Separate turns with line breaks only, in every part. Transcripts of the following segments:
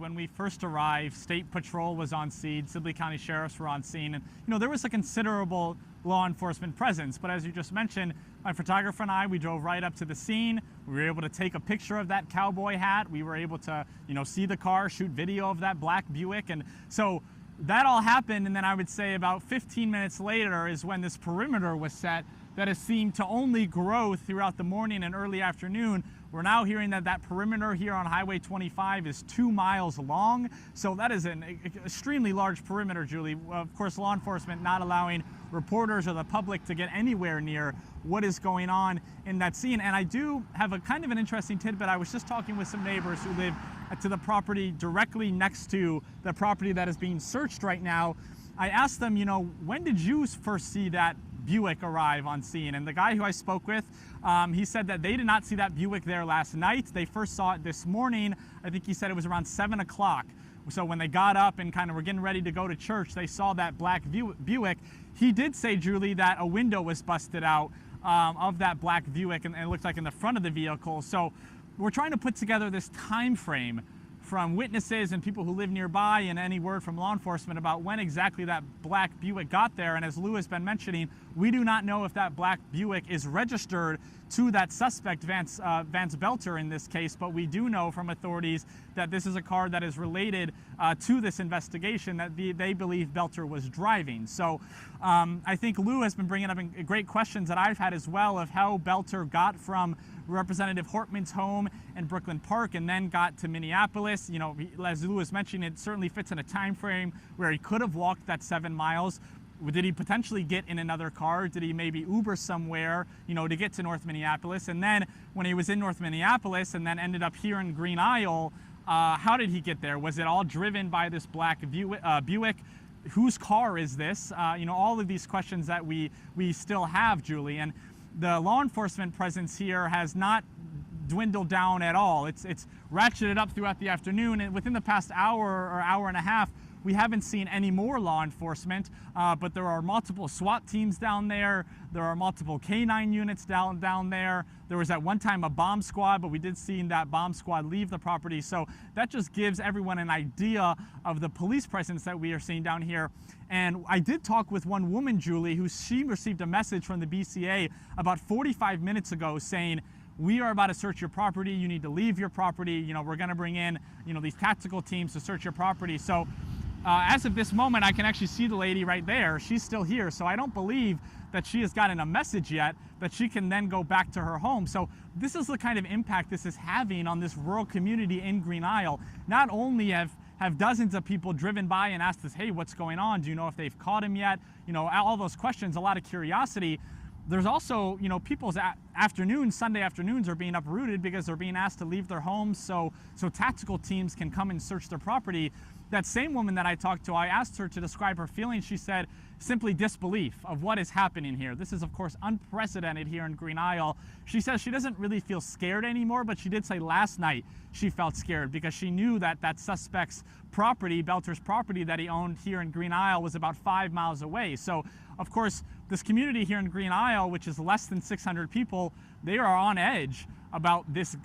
when we first arrived, State Patrol was on scene, Sibley County Sheriffs were on scene, and there was a considerable law enforcement presence. But as you just mentioned, my photographer and I, we drove right up to the scene. We were able to take a picture of that cowboy hat. We were able to, see the car, shoot video of that black Buick. And so that all happened, and then I would say about 15 minutes later is when this perimeter was set that has seemed to only grow throughout the morning and early afternoon. We're now hearing that that perimeter here on Highway 25 is 2 miles long. So that is an extremely large perimeter, Julie. Of course, law enforcement not allowing reporters or the public to get anywhere near what is going on in that scene. And I do have a kind of an interesting tidbit. I was just talking with some neighbors who live to the property directly next to the property that is being searched right now. I asked them, when did you first see that Buick arrive on scene? And the guy who I spoke with, he said that they did not see that Buick there last night. They first saw it this morning. I think he said it was around 7 o'clock. So when they got up and kind of were getting ready to go to church, they saw that black Buick. He did say, Julie, that a window was busted out of that black Buick, and it looked like in the front of the vehicle. So we're trying to put together this time frame from witnesses and people who live nearby and any word from law enforcement about when exactly that black Buick got there. And as Lou has been mentioning, we do not know if that black Buick is registered to that suspect, Vance Boelter in this case, but we do know from authorities that this is a car that is related to this investigation that they believe Boelter was driving. So I think Lou has been bringing up great questions that I've had as well of how Boelter got from Representative Hortman's home in Brooklyn Park and then got to Minneapolis. As Lou was mentioning, it certainly fits in a time frame where he could have walked that 7 miles. Did he potentially get in another car? Did he maybe Uber somewhere, to get to North Minneapolis? And then when he was in North Minneapolis and then ended up here in Green Isle, how did he get there? Was it all driven by this black Buick? Whose car is this? All of these questions that we still have, Julie. And the law enforcement presence here has not dwindled down at all. It's ratcheted up throughout the afternoon, and within the past hour or hour and a half, we haven't seen any more law enforcement, but there are multiple SWAT teams down there. There are multiple K9 units down there. There was at one time a bomb squad, but we did see that bomb squad leave the property. So that just gives everyone an idea of the police presence that we are seeing down here. And I did talk with one woman, Julie, she received a message from the BCA about 45 minutes ago saying, we are about to search your property. You need to leave your property. We're going to bring in, these tactical teams to search your property. So as of this moment, I can actually see the lady right there. She's still here. So I don't believe that she has gotten a message yet that she can then go back to her home. So this is the kind of impact this is having on this rural community in Green Isle. Not only have dozens of people driven by and asked us, hey, what's going on? Do you know if they've caught him yet? All those questions, a lot of curiosity. There's also, people's Sunday afternoons are being uprooted because they're being asked to leave their homes so tactical teams can come and search their property. That same woman that I talked to, I asked her to describe her feelings. She said simply disbelief of what is happening here. This is, of course, unprecedented here in Green Isle. She says she doesn't really feel scared anymore, but she did say last night she felt scared because she knew that suspect's property, Boelter's property that he owned here in Green Isle, was about 5 miles away. So, of course, this community here in Green Isle, which is less than 600 people, they are on edge about this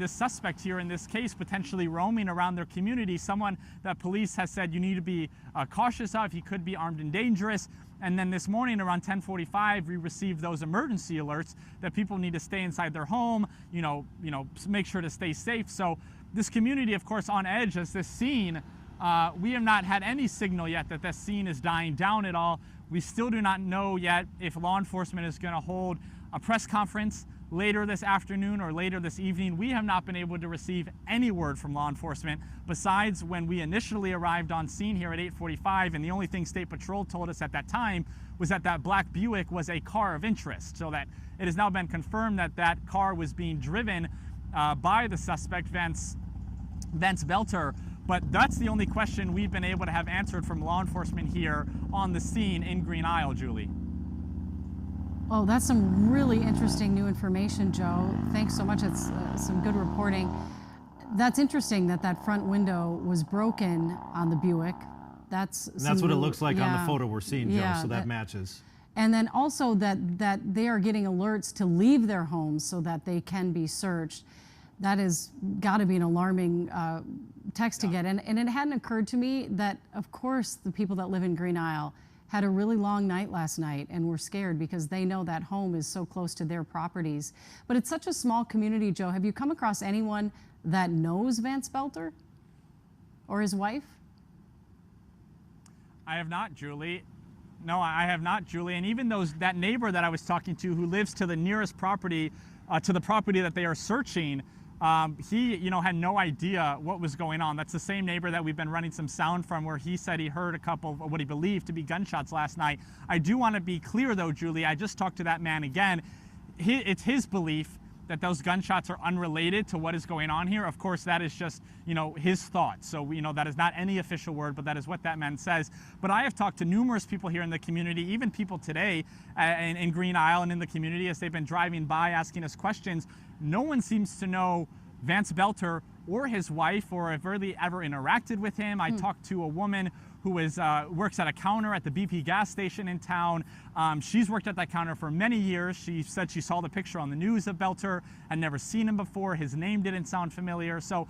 suspect here in this case, potentially roaming around their community, someone that police has said you need to be cautious of. He could be armed and dangerous. And then this morning around 10:45, we received those emergency alerts that people need to stay inside their home, make sure to stay safe. So this community, of course, on edge as this scene, we have not had any signal yet that this scene is dying down at all. We still do not know yet if law enforcement is going to hold a press conference later this afternoon or later this evening. We have not been able to receive any word from law enforcement besides when we initially arrived on scene here at 8:45, and the only thing State Patrol told us at that time was that black Buick was a car of interest, so that it has now been confirmed that car was being driven by the suspect, Vance Boelter. But that's the only question we've been able to have answered from law enforcement here on the scene in Green Isle, Julie.
Oh, that's some really interesting new information, Joe. Thanks so much. It's some good reporting. That's interesting that front window was broken on the Buick. That's
what it looks like on the photo we're seeing, Joe, so that matches.
And then also that they are getting alerts to leave their homes so that they can be searched. That has got to be an alarming text to get. And it hadn't occurred to me that, of course, the people that live in Green Isle had a really long night last night and were scared because they know that home is so close to their properties. But it's such a small community, Joe. Have you come across anyone that knows Vance Boelter or his wife?
I have not, Julie. No, I have not, Julie. And even that neighbor that I was talking to who lives to the nearest property, to the property that they are searching, he, had no idea what was going on. That's the same neighbor that we've been running some sound from, where he said he heard a couple of what he believed to be gunshots last night. I do want to be clear, though, Julie. I just talked to that man again. It's his belief that those gunshots are unrelated to what is going on here. Of course, that is just, his thoughts. So, that is not any official word, but that is what that man says. But I have talked to numerous people here in the community, even people today in Green Isle and in the community as they've been driving by asking us questions. No one seems to know Vance Boelter or his wife, or have really ever interacted with him. I talked to a woman who works at a counter at the BP gas station in town. She's worked at that counter for many years. She said she saw the picture on the news of Boelter and never seen him before. His name didn't sound familiar. So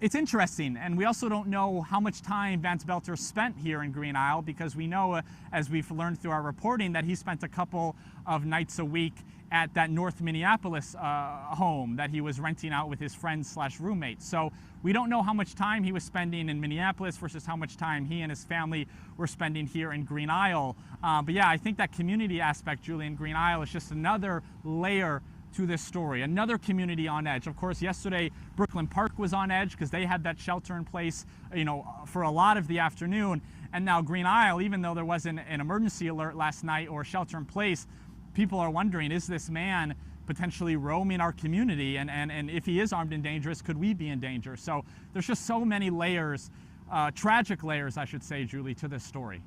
it's interesting. And we also don't know how much time Vance Boelter spent here in Green Isle, because we know, as we've learned through our reporting, that he spent a couple of nights a week at that North Minneapolis home that he was renting out with his friends/roommates. So we don't know how much time he was spending in Minneapolis versus how much time he and his family were spending here in Green Isle. But yeah, I think that community aspect, Julie, in Green Isle is just another layer to this story, another community on edge. Of course, yesterday Brooklyn Park was on edge because they had that shelter in place, for a lot of the afternoon. And now Green Isle, even though there wasn't an emergency alert last night or shelter in place, people are wondering, is this man potentially roaming our community? And if he is armed and dangerous, could we be in danger? So there's just so many layers, tragic layers, I should say, Julie, to this story.